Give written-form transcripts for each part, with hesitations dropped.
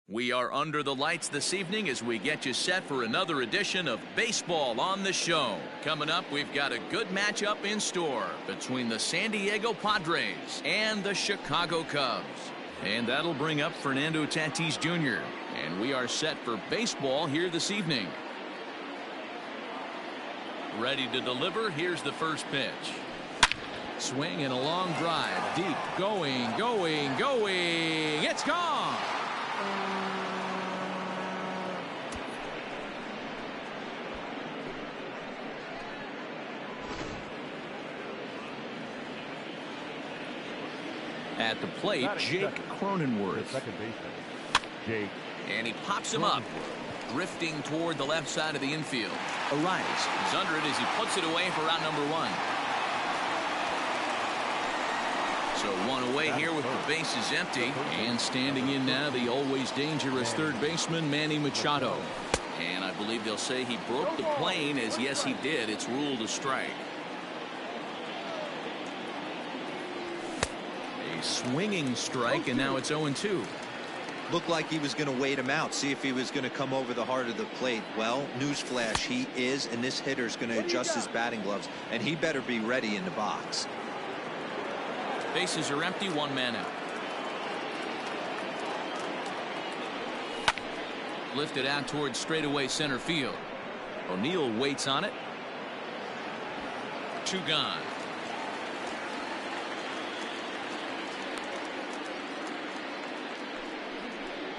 We are under the lights this evening as we get you set for another edition of Baseball on the Show. Coming up, we've got a good matchup in store between the San Diego Padres and the Chicago Cubs. And that'll bring up Fernando Tatis Jr. And we are set for baseball here this evening. Ready to deliver. Here's the first pitch. Swing and a long drive. Deep. Going. It's gone. At the plate, Jake Cronenworth. Second baseman, Jake. And he pops him up, drifting toward the left side of the infield. Arias is under it as he puts it away for out number one. So one away here with the bases empty. And standing in now, the always dangerous third baseman, Manny Machado. And I believe they'll say he broke the plane, as yes, he did. It's ruled a strike. A swinging strike, and now it's 0-2. Looked like he was going to wait him out, see if he was going to come over the heart of the plate. Well, newsflash, he is, and this hitter's going to adjust his batting gloves, and he better be ready in the box. Bases are empty, one man out. Lifted out towards straightaway center field. O'Neill waits on it. Two gone.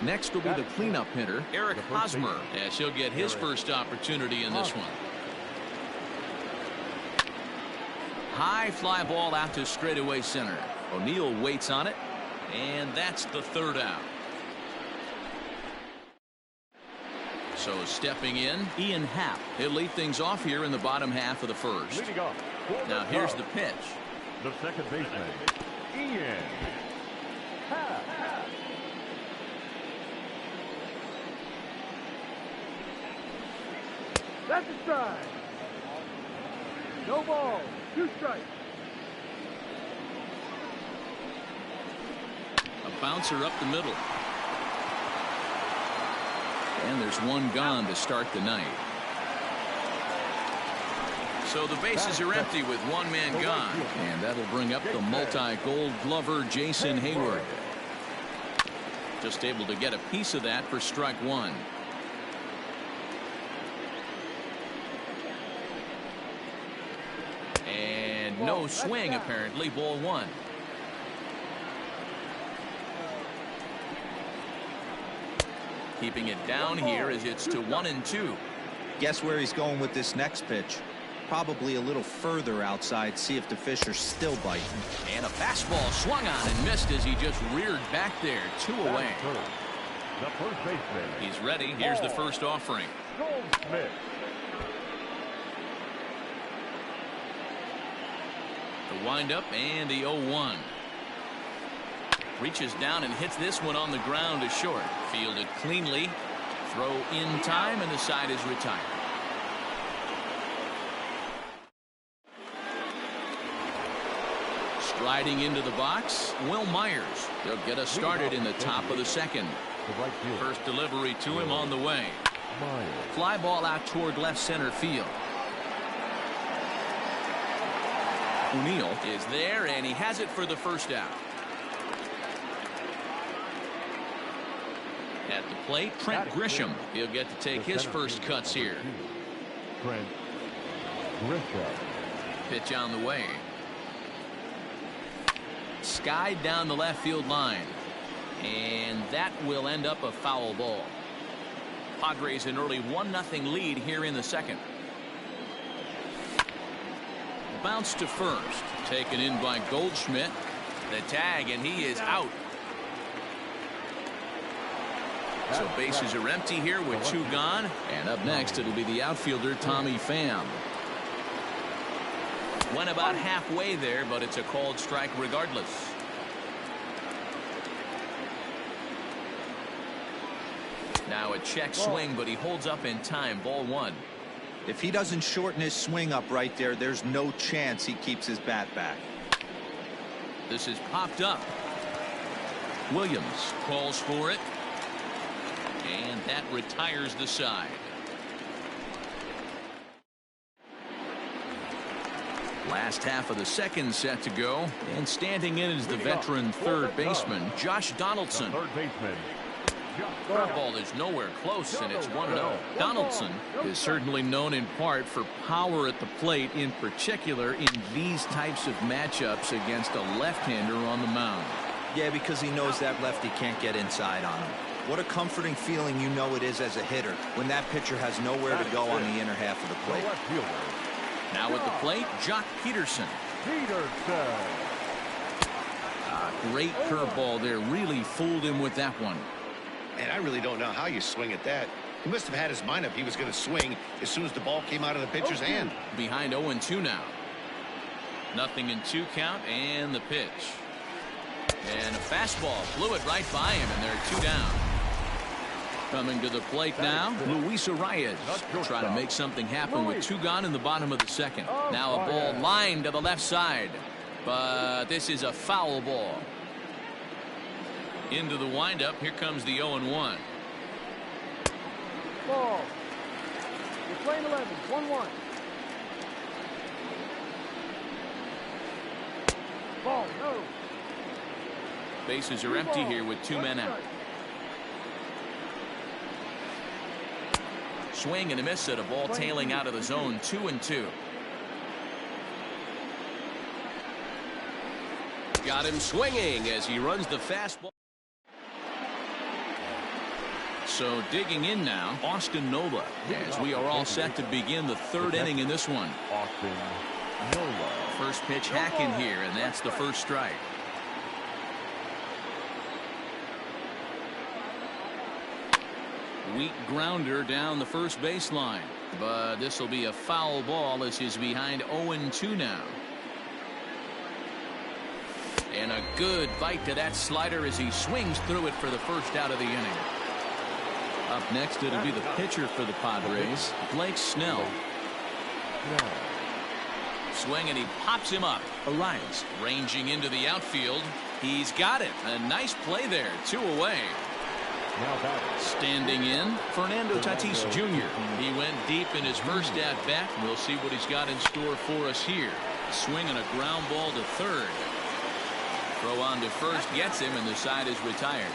Next will be the cleanup hitter, Eric Hosmer, as he'll get his first opportunity in this one. High fly ball out to straightaway center. O'Neill waits on it, and that's the third out. So stepping in, Ian Happ. He'll lead things off here in the bottom half of the first. Now here's the pitch. The second baseman, Ian Happ. That's a strike. No ball. Two strikes. A bouncer up the middle. And there's one gone to start the night. So the bases are empty with one man gone. And that'll bring up the multi-gold glover Jason Hayward. Just able to get a piece of that for strike one. No swing, apparently. Ball one. Keeping it down here as it's to 1-2. Guess where he's going with this next pitch? Probably a little further outside. See if the fish are still biting. And a fastball swung on and missed as he just reared back there. Two away. The first baseman. He's ready. Here's the first offering. Smith. The windup and the 0-1. Reaches down and hits this one on the ground to short. Fielded cleanly. Throw in time, and the side is retired. Striding into the box, Will Myers. He'll get us started in the top of the second. First delivery to him on the way. Fly ball out toward left center field. O'Neill is there, and he has it for the first out. At the plate, Trent Grisham. He'll get to take his first cuts here. Trent Grisham. Pitch on the way. Skied down the left field line. And that will end up a foul ball. Padres an early 1-0 lead here in the second. Bounce to first. Taken in by Goldschmidt. The tag, and he is out. So bases are empty here with two gone. And up next, it'll be the outfielder, Tommy Pham. Went about halfway there, but it's a called strike regardless. Now a check swing, but he holds up in time. Ball one. If he doesn't shorten his swing up right there, there's no chance he keeps his bat back. This is popped up. Williams calls for it. And that retires the side. Last half of the second set to go, and standing in is the veteran third baseman, Josh Donaldson. Third baseman. Curveball is nowhere close, and it's 1-0. Donaldson is certainly known in part for power at the plate, in particular in these types of matchups against a left-hander on the mound. Yeah, because he knows that lefty can't get inside on him. What a comforting feeling you know it is as a hitter when that pitcher has nowhere to go on the inner half of the plate. Now at the plate, Jock Peterson. Great curveball there. Really fooled him with that one. And I really don't know how you swing at that. He must have had his mind up he was going to swing as soon as the ball came out of the pitcher's hand. Behind 0-2 now. Nothing in 2 count, and the pitch. And a fastball flew it right by him, and they're 2 down. Coming to the plate now, Luis Arias. Trying to make something happen with 2 gone in the bottom of the second. Now a ball lined to the left side. But this is a foul ball. Into the windup. Here comes the 0-1. Ball. You're playing 11. 1-1. Ball. No. Bases are empty here with 2 men out. Swing and a miss at a ball tailing out of the zone. 2-2. Got him swinging as he runs the fastball. So digging in now, Austin Nola, as we are all set to begin the 3rd inning in this one. Austin Nola. First pitch hacking here, and that's the first strike. Weak grounder down the first baseline, but this will be a foul ball as he's behind 0-2 now. And a good bite to that slider as he swings through it for the first out of the inning. Up next, it'll be the pitcher for the Padres, Blake Snell. Swing, and he pops him up. Arias ranging into the outfield. He's got it. A nice play there. 2 away. Standing in, Fernando Tatis Jr. He went deep in his first at-bat. We'll see what he's got in store for us here. Swing and a ground ball to third. Throw on to first gets him, and the side is retired.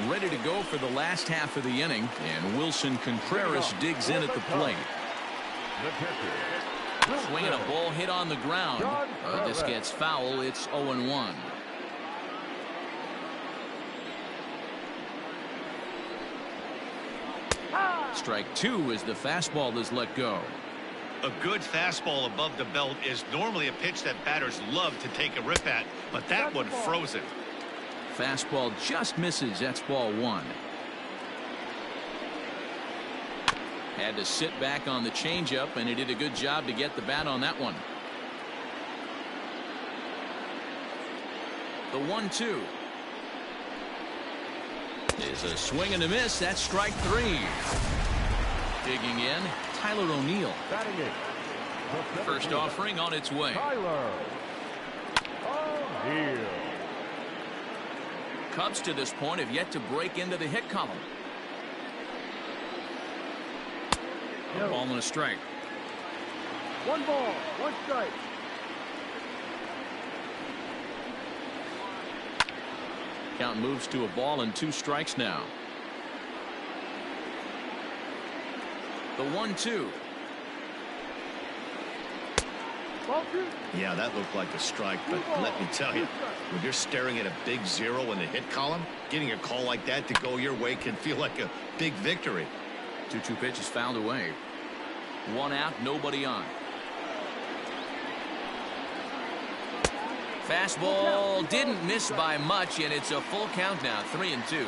Ready to go for the last half of the inning, and Wilson Contreras digs in at the plate. Swinging a ball hit on the ground. This gets foul. It's 0-1. Strike 2 as the fastball is let go. A good fastball above the belt is normally a pitch that batters love to take a rip at, but that one froze it. Fastball just misses. That's ball 1. Had to sit back on the changeup, and he did a good job to get the bat on that one. The 1-2 is a swing and a miss. That's strike 3. Digging in, Tyler O'Neill. First offering on its way. Tyler O'Neill. Cubs to this point have yet to break into the hit column. A ball and a strike. 1 ball, 1 strike. Count moves to a ball and 2 strikes now. The 1-2. Yeah, that looked like a strike, but let me tell you, when you're staring at a big 0 in the hit column, getting a call like that to go your way can feel like a big victory. 2-2 pitch is fouled away. 1 out, nobody on. Fastball didn't miss by much, and it's a full count now. 3-2.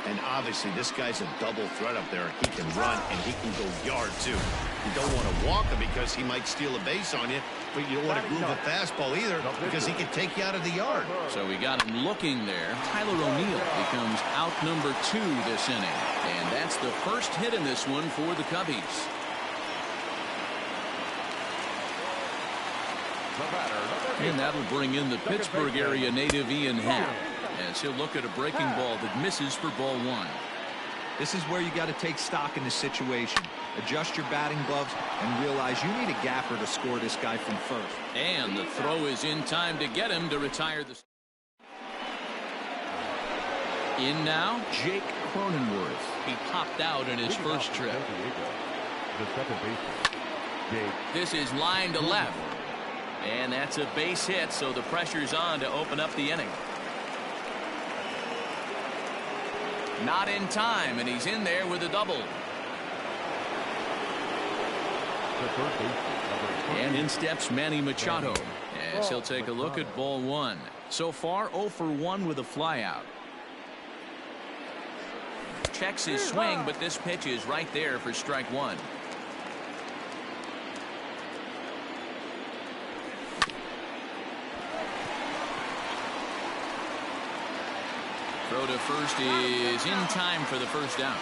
And obviously this guy's a double threat up there. He can run and he can go yard too. You don't want to walk him because he might steal a base on you, but you don't want to groove a fastball either because he can take you out of the yard. So we got him looking there. Tyler O'Neill becomes out number 2 this inning, and that's the first hit in this one for the Cubbies. And that'll bring in the Pittsburgh area native Ian Happ. as he'll look at a breaking ball that misses for ball one. This is where you got to take stock in the situation. Adjust your batting gloves and realize you need a gapper to score this guy from first. And the throw is in time to get him to retire the... In now, Jake Cronenworth. He popped out in his first trip. The second baseman, This is line to left. And that's a base hit, so the pressure's on to open up the inning. Not in time, and he's in there with a double. the third baseman, And in steps Manny Machado, as he'll take a look at ball one. So far, 0 for 1 with a flyout. Checks his swing, but this pitch is right there for strike one. Throw to first is in time for the first down.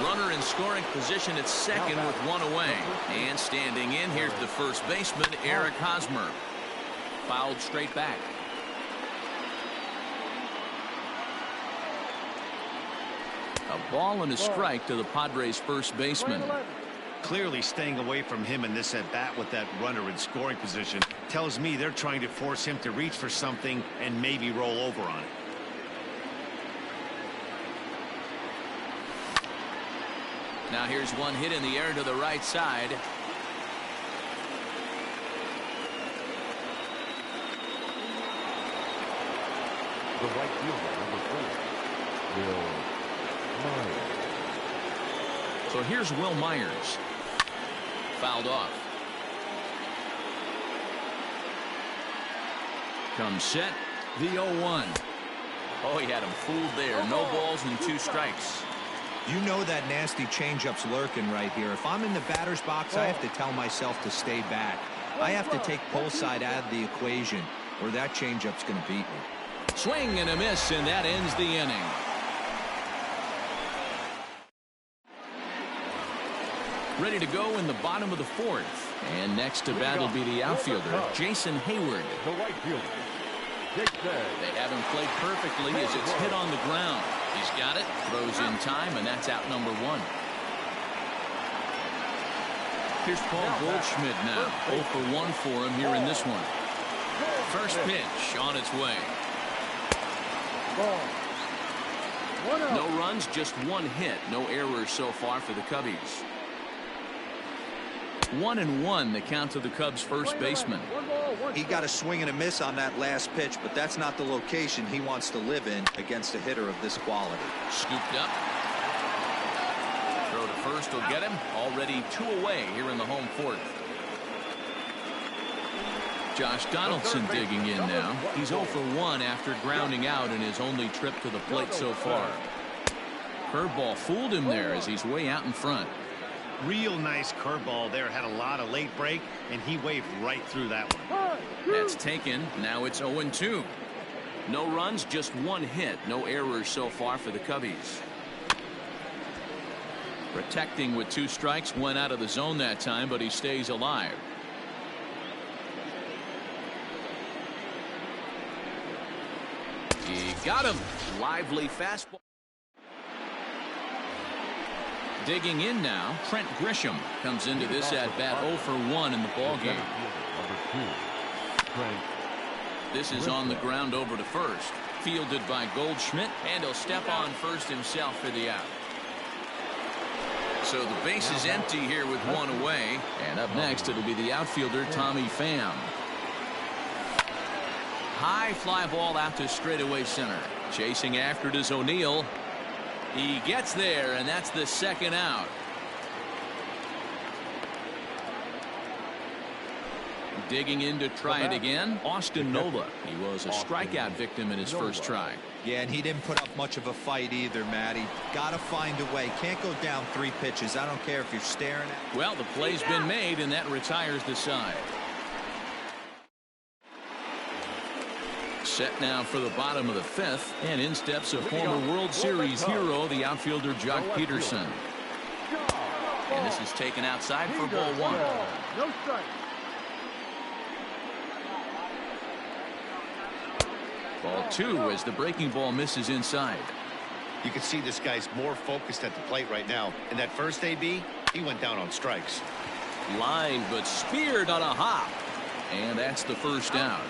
Runner in scoring position at second with one away. And standing in, here's the first baseman, Eric Hosmer. Fouled straight back. A ball and a strike to the Padres' first baseman. Clearly staying away from him in this at bat with that runner in scoring position tells me they're trying to force him to reach for something and maybe roll over on it. Now here's one hit in the air to the right side. the right fielder, number 4, Will Myers. So here's Will Myers. Fouled off. Comes set. The 0-1. Oh, he had him fooled there. No balls and 2 strikes. You know that nasty changeup's lurking right here. If I'm in the batter's box, I have to tell myself to stay back. I have to take pull side out of the equation, or that changeup's going to beat me. Swing and a miss, and that ends the inning. Ready to go in the bottom of the 4th. And next to bat will be the outfielder, Jason Hayward. The right fielder, Jason. They have him played perfectly as it's hit on the ground. He's got it, throws in time, and that's out number 1. Here's Paul Goldschmidt now. 0 for 1 for him here in this one. First pitch on its way. No runs, just 1 hit. No errors so far for the Cubbies. 1-1 the count to the Cubs' first baseman. He got a swing and a miss on that last pitch, but that's not the location he wants to live in against a hitter of this quality. Scooped up. Throw to first will get him. Already 2 away here in the home 4th. Josh Donaldson digging in now. He's 0 for 1 after grounding out in his only trip to the plate so far. Curveball fooled him there as he's way out in front. Real nice curveball there. Had a lot of late break, and he waved right through that one. That's taken. Now it's 0-2. No runs, just 1 hit. No errors so far for the Cubbies. Protecting with 2 strikes. Went out of the zone that time, but he stays alive. He got him. Lively fastball. Digging in now, Trent Grisham comes into this at bat 0 for 1 in the ball game. Number 2, Trent. This is on the ground over to first. Fielded by Goldschmidt, and he'll step on first himself for the out. So the base is empty here with 1 away. And up next, it'll be the outfielder, Tommy Pham. High fly ball out to straightaway center. Chasing after it is O'Neill. He gets there, and that's the 2nd out. Digging in to try it again, Austin Nola. He was a strikeout victim in his first try. Yeah, and he didn't put up much of a fight either, Matty. Gotta find a way. Can't go down 3 pitches. I don't care if you're staring at. Well, the play's been made, and that retires the side. Set now for the bottom of the 5th, and in steps a former World Series hero, the outfielder Jock Peterson. And this is taken outside for ball 1. No strike. Ball 2 as the breaking ball misses inside. You can see this guy's more focused at the plate right now. In that first AB, he went down on strikes. Line, but speared on a hop. And that's the first down.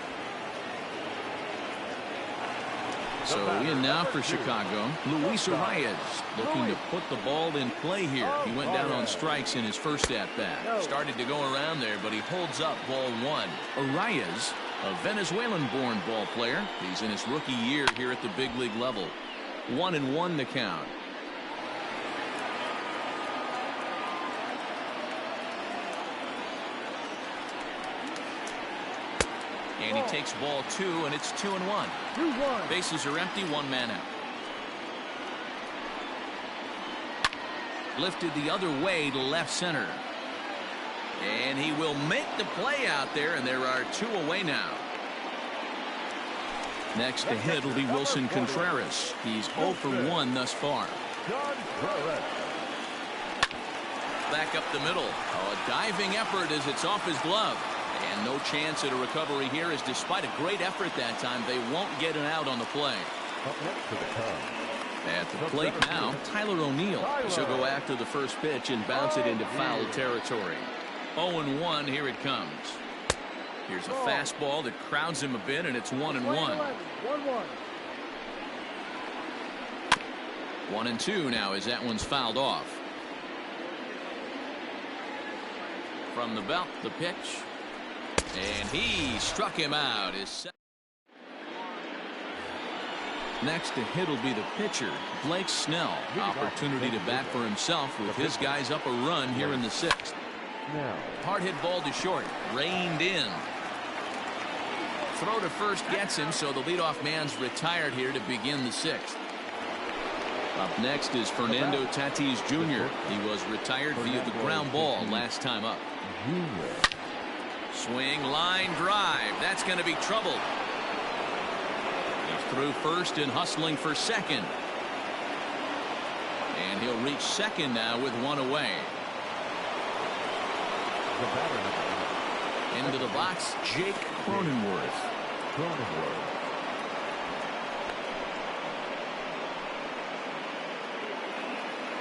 So in now for Chicago, Luis Arias looking to put the ball in play here. He went down on strikes in his first at-bat. Started to go around there, but he holds up ball 1. Arias, a Venezuelan-born ball player. He's in his rookie year here at the big league level. 1-1 the count. And he takes ball 2, and it's 2-1. Bases are empty, 1 man out. Lifted the other way to left center. And he will make the play out there, and there are 2 away now. Next to hit will be Wilson Contreras. He's 0 for 1 thus far. Back up the middle. Oh, a diving effort as it's off his glove. And no chance at a recovery here, as despite a great effort that time, they won't get an out on the play. At the plate now, Tyler O'Neill. She'll go after the first pitch and bounce it into foul territory. 0-1, here it comes. Here's a fastball that crowds him a bit, and it's 1-1. 1-2 now as that one's fouled off. From the belt, the pitch. And he struck him out. Next to hit will be the pitcher, Blake Snell. Opportunity to bat for himself with his guys up a run here in the 6th. Hard hit ball to short. Reined in. Throw to first gets him, so the leadoff man's retired here to begin the 6th. Up next is Fernando Tatis Jr. He was retired via the ground ball last time up. Swing, line drive. That's going to be trouble. He's through first and hustling for second. And he'll reach second now with 1 away. Into the box, Jake Cronenworth.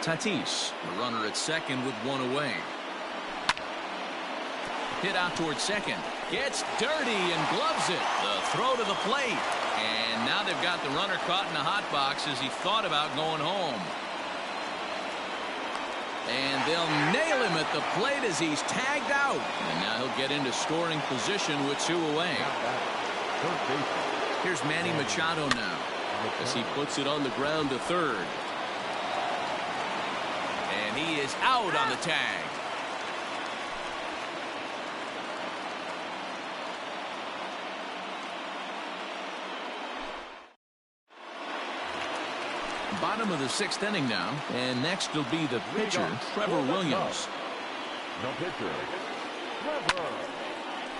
Tatis, the runner at second with 1 away. Hit out towards second. Gets dirty and gloves it. The throw to the plate. And now they've got the runner caught in the hot box as he thought about going home. And they'll nail him at the plate as he's tagged out. And now he'll get into scoring position with 2 away. Here's Manny Machado now as he puts it on the ground to third. And he is out on the tag. Bottom of the 6th inning now, and next will be the pitcher, Trevor Williams.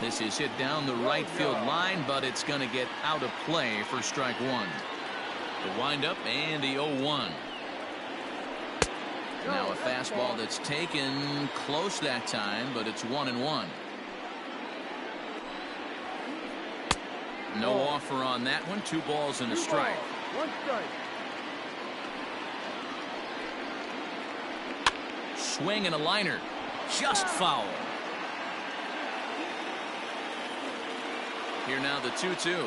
This is hit down the right field line, but it's going to get out of play for strike 1. The windup and the 0-1. Now a fastball that's taken close that time, but it's 1-1. No offer on that one. 2 balls and a strike. 1 strike. Swing and a liner. Just foul. Here now the 2-2.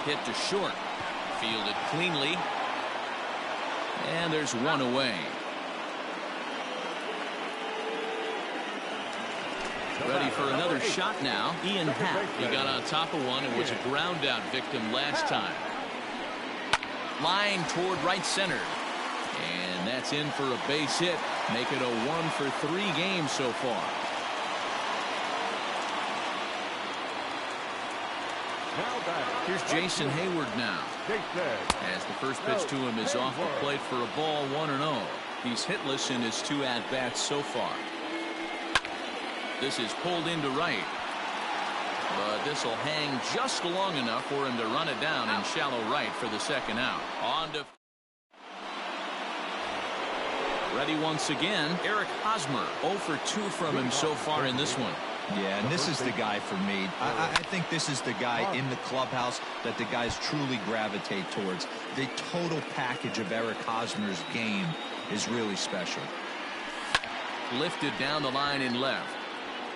Hit to short. Fielded cleanly. And there's 1 away. Ready for another shot now. Ian Happ. He got on top of one and was a ground out victim last time. Line toward right center. And that's in for a base hit. Make it a 1 for 3 games so far. Here's Jason Hayward now. As the first pitch to him is off the plate for a ball, 1-0. He's hitless in his 2 at-bats so far. This is pulled into right. But this will hang just long enough for him to run it down in shallow right for the 2nd out. On to ready once again, Eric Hosmer. 0 for 2 from him so far in this one. Yeah, and this is the guy for me. I think this is the guy in the clubhouse that the guys truly gravitate towards. The total package of Eric Hosmer's game is really special. Lifted down the line in left.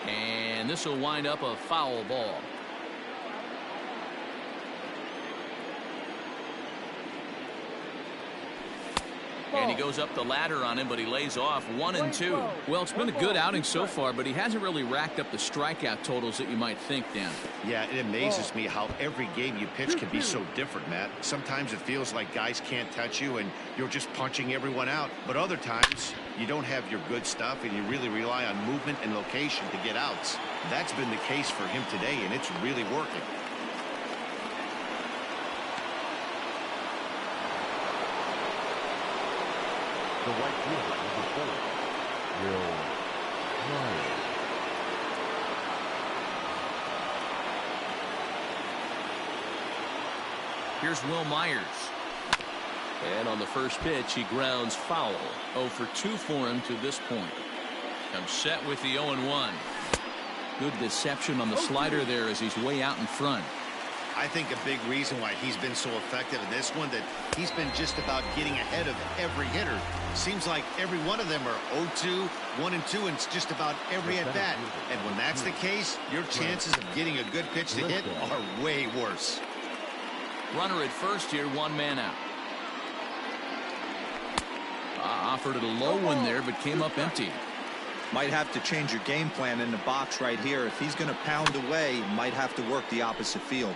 And this will wind up a foul ball. And he goes up the ladder on him, but he lays off 1 and 2. Well, it's been a good outing so far, but he hasn't really racked up the strikeout totals that you might think, Dan. Yeah, it amazes me how every game you pitch can be so different, Matt. Sometimes it feels like guys can't touch you and you're just punching everyone out. But other times you don't have your good stuff and you really rely on movement and location to get outs. That's been the case for him today, and it's really working. The right fielder, number 4, Will Myers. Here's Will Myers. And on the first pitch, he grounds foul. 0 for 2 for him to this point. I'm set with the 0-1. Good deception on the slider there as he's way out in front. I think a big reason why he's been so effective in this one, that he's been just about getting ahead of every hitter. Seems like every one of them are 0-2, 1 and 2, and it's just about every at bat. And when that's the case, your chances of getting a good pitch to hit are way worse. Runner at first here, 1 man out. Offered it a low one there, but came up empty. Might have to change your game plan in the box right here. If he's going to pound away, might have to work the opposite field.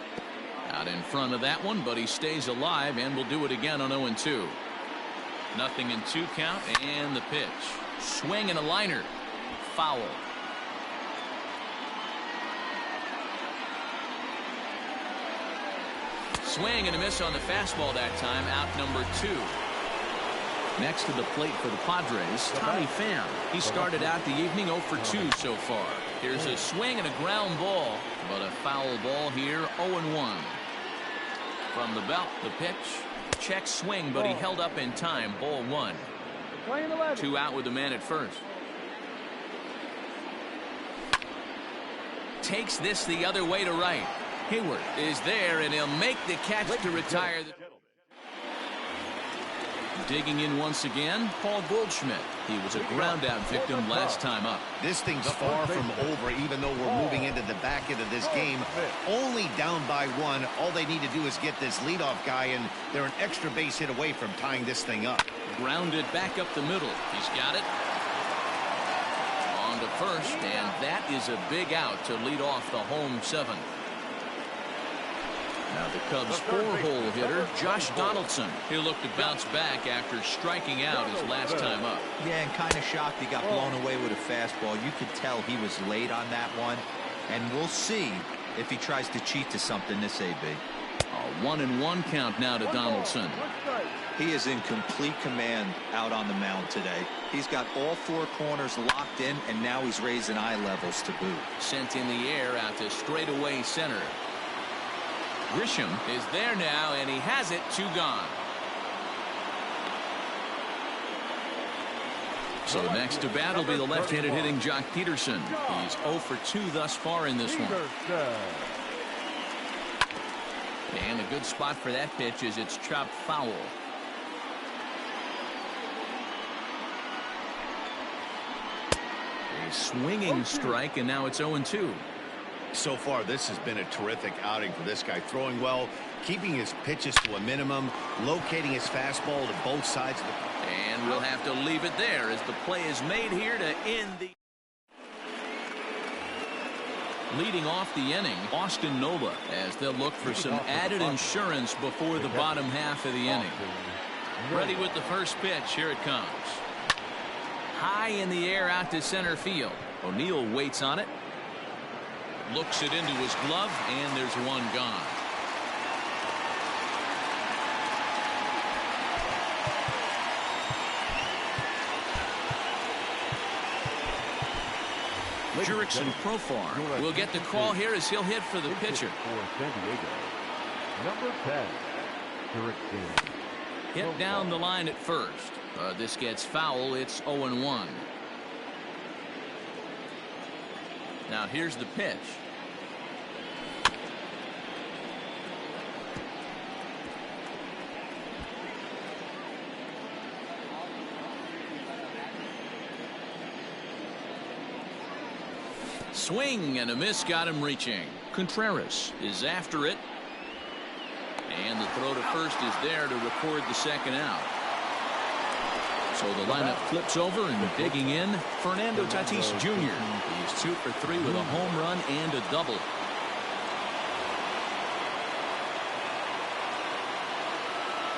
Out in front of that one, but he stays alive and will do it again on 0-2. Nothing in 2 count, and the pitch. Swing and a liner. Foul. Swing and a miss on the fastball that time. Out number 2. Next to the plate for the Padres, Tommy Pham. He started out the evening 0 for 2 so far. Here's a swing and a ground ball, but a foul ball here, 0-1. From the belt, the pitch. Check swing, but he held up in time. Ball 1. 2 out with the man at first. Takes this the other way to right. Hayward is there, and he'll make the catch to retire. Digging in once again, Paul Goldschmidt. He was a ground-out victim last time up. This thing's far from over, even though we're moving into the back end of this game. Only down by 1. All they need to do is get this leadoff guy, and they're an extra base hit away from tying this thing up. Grounded back up the middle. He's got it. On to first, and that is a big out to lead off the home 7th. Now the Cubs' 4-hole hitter, Josh Donaldson. He'll look to bounce back after striking out his last time up. Yeah, and kind of shocked he got blown away with a fastball. You could tell he was late on that one. And we'll see if he tries to cheat to something this AB. A 1-1 count now to Donaldson. He is in complete command out on the mound today. He's got all 4 corners locked in, and now he's raising eye levels to boot. Sent in the air out to straightaway center. Grisham is there now, and he has it. 2 gone. So next to bat will be the left-handed hitting Jock Peterson. He's 0 for 2 thus far in this one. And a good spot for that pitch is it's chopped foul. A swinging strike, and now it's 0-2. So far, this has been a terrific outing for this guy. Throwing well, keeping his pitches to a minimum, locating his fastball to both sides of the... And we'll have to leave it there as the play is made here to end the... Leading off the inning, Austin Nola, as they'll look for some added insurance before the bottom half of the inning. Ready with the first pitch. Here it comes. High in the air out to center field. O'Neill waits on it. Looks it into his glove, and there's 1 gone. Jurickson Profar will get the call here as he'll hit for the pitcher. For San Diego, number 10, Jurickson. Hit down the line at first. This gets foul. It's 0-1. Now here's the pitch. Swing and a miss got him reaching. Contreras is after it. And the throw to first is there to record the second out. So the lineup flips over and digging in, Fernando Tatis Jr. He's 2 for 3 with a home run and a double.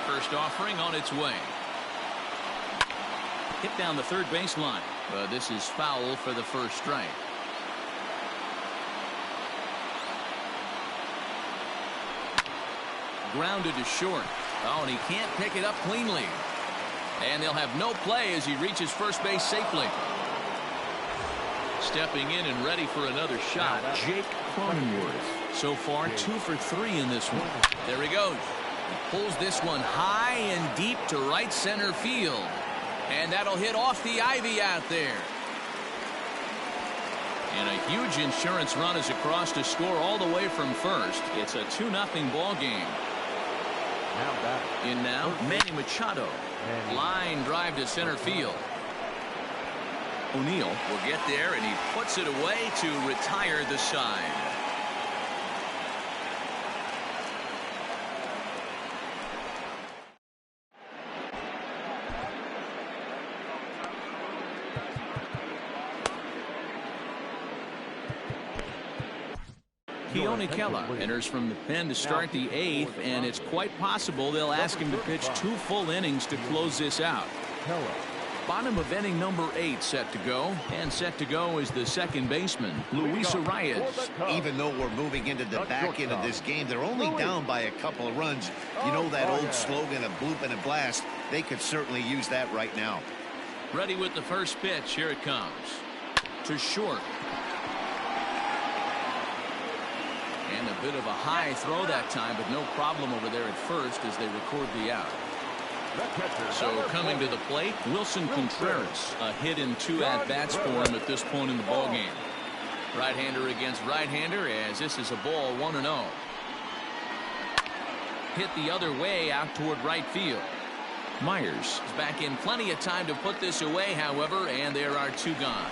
First offering on its way. Hit down the third baseline. But this is foul for the first strike. Grounded to short. Oh, and he can't pick it up cleanly. And they'll have no play as he reaches first base safely. Stepping in and ready for another shot, Jake Cronenworth. So far, 2 for 3 in this one. There he goes. He pulls this one high and deep to right center field. And that'll hit off the ivy out there. And a huge insurance run is across to score all the way from first. It's a 2-0 ball game. In now, Manny Machado. Line drive to center field. O'Neill will get there, and he puts it away to retire the side. Keone Kela enters from the pen to start the 8th, and it's quite possible they'll ask him to pitch 2 full innings to close this out. Bottom of inning number 8 set to go, and set to go is the second baseman, Luis Arias. Even though we're moving into the back end of this game, they're only down by a couple of runs. You know that old slogan, a bloop and a blast? They could certainly use that right now. Ready with the first pitch. Here it comes. To short. And a bit of a high throw that time, but no problem over there at first as they record the out. So coming to the plate, Wilson Contreras. A hit in 2 at-bats for him at this point in the ballgame. Right-hander against right-hander as this is a ball 1-0. Hit the other way out toward right field. Myers is back in plenty of time to put this away, however, and there are 2 gone.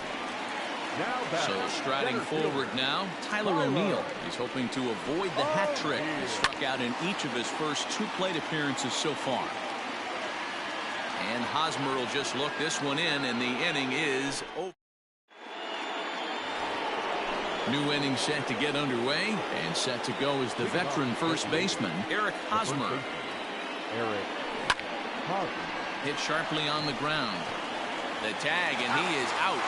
So striding forward now, Tyler O'Neill. He's hoping to avoid the hat trick. He struck out in each of his first 2 plate appearances so far. And Hosmer will just look this one in, and the inning is over. New inning set to get underway, and set to go is the veteran first baseman, Eric Hosmer. Hit sharply on the ground. The tag, and he is out.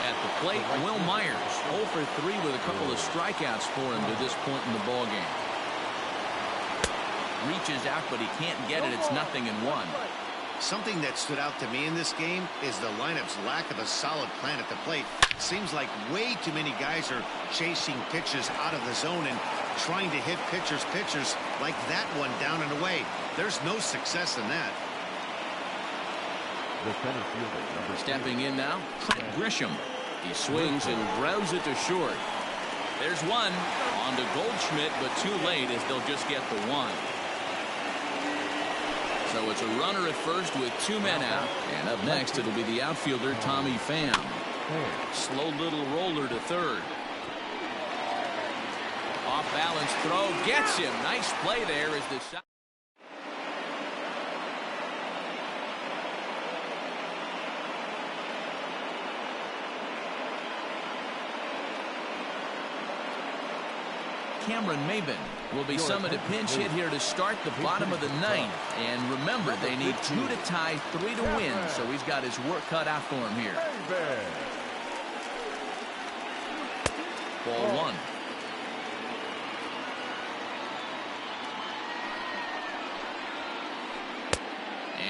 At the plate, Will Myers, 0 for 3 with a couple of strikeouts for him to this point in the ballgame. Reaches out, but he can't get it. It's 0-1. Something that stood out to me in this game is the lineup's lack of a solid plan at the plate. Seems like way too many guys are chasing pitches out of the zone and trying to hit pitchers like that one down and away. There's no success in that. Stepping in now, Trent Grisham. He swings and grounds it to short. There's one on to Goldschmidt, but too late as they'll just get the 1. So it's a runner at first with 2 men out. And up next, it'll be the outfielder, Tommy Pham. Slow little roller to third. Off balance throw gets him. Nice play there as the shot. Cameron Maybin will be summoned a pinch hit here to start the bottom of the 9th. And remember, they need 2 to tie, 3 to win. So he's got his work cut out for him here. Ball 1.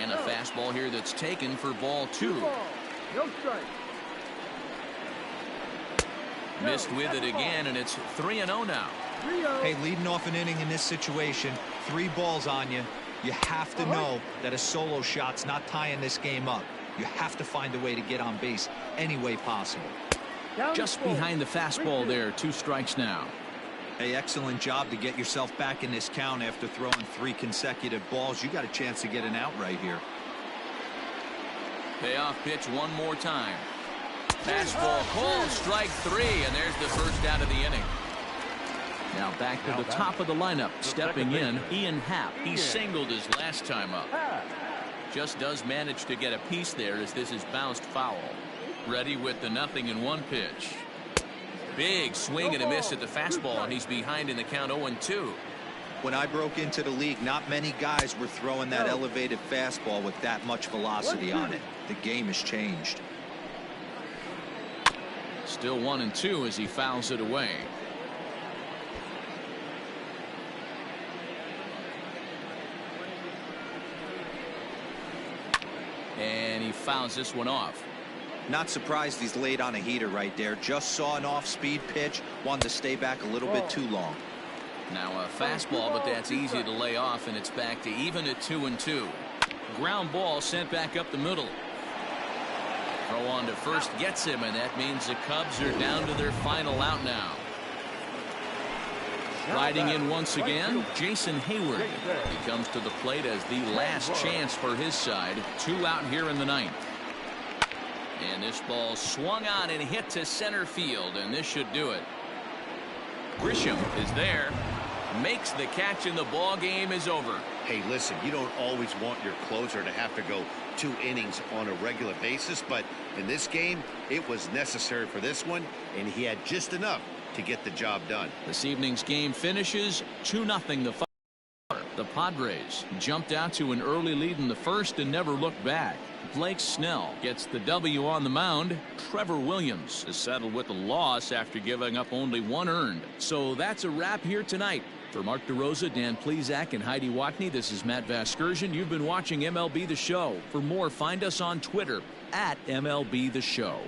And a fastball here that's taken for ball 2. No strike. Missed with it again, and it's 3-0 now. Hey, leading off an inning in this situation, 3 balls on you. You have to know that a solo shot's not tying this game up. You have to find a way to get on base any way possible. Just behind the fastball there. 2 strikes now. Hey, excellent job to get yourself back in this count after throwing 3 consecutive balls. You got a chance to get an out right here. Payoff pitch one more time. Fastball called, strike 3, and there's the first out of the inning. Now back to the top of the lineup. Stepping in, Ian Happ. He singled his last time up. Just does manage to get a piece there as this is bounced foul. Ready with the 0-1 pitch. Big swing and a miss at the fastball, and he's behind in the count 0-2. When I broke into the league, not many guys were throwing that elevated fastball with that much velocity on it. The game has changed. Still 1-2 as he fouls it away. And he fouls this one off. Not surprised he's laid on a heater right there. Just saw an off-speed pitch. Wanted to stay back a little bit too long. Now a fastball, but that's easy to lay off, and it's back to even at 2-2. Ground ball sent back up the middle. Throw on to first gets him, and that means the Cubs are down to their final out now. Riding in once again, Jason Hayward. He comes to the plate as the last chance for his side. 2 out here in the 9th. And this ball swung on and hit to center field, and this should do it. Grisham is there, makes the catch, and the ball game is over. Hey, listen, you don't always want your closer to have to go 2 innings on a regular basis, but in this game, it was necessary for this one, and he had just enough to get the job done. This evening's game finishes 2-0 the final. The Padres jumped out to an early lead in the first and never looked back. Blake Snell gets the W on the mound. Trevor Williams is settled with a loss after giving up only 1 earned. So that's a wrap here tonight. For Mark DeRosa, Dan Plesac, and Heidi Watney, this is Matt Vasgersian. You've been watching MLB The Show. For more, find us on Twitter at MLB The Show.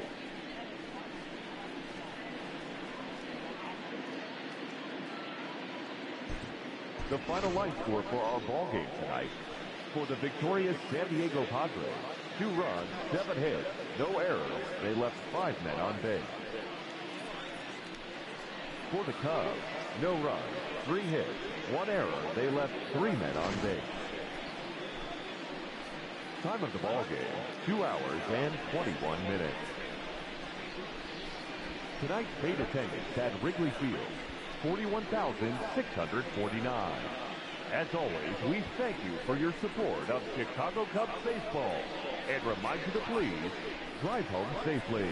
The final line score for our ball game tonight. For the victorious San Diego Padres, 2 runs, 7 hits, no errors. They left 5 men on base. For the Cubs, no runs, 3 hits, 1 error. They left 3 men on base. Time of the ball game, 2 hours and 21 minutes. Tonight's paid attendance at Wrigley Field, 41,649. As always, we thank you for your support of Chicago Cubs baseball and remind you to please drive home safely.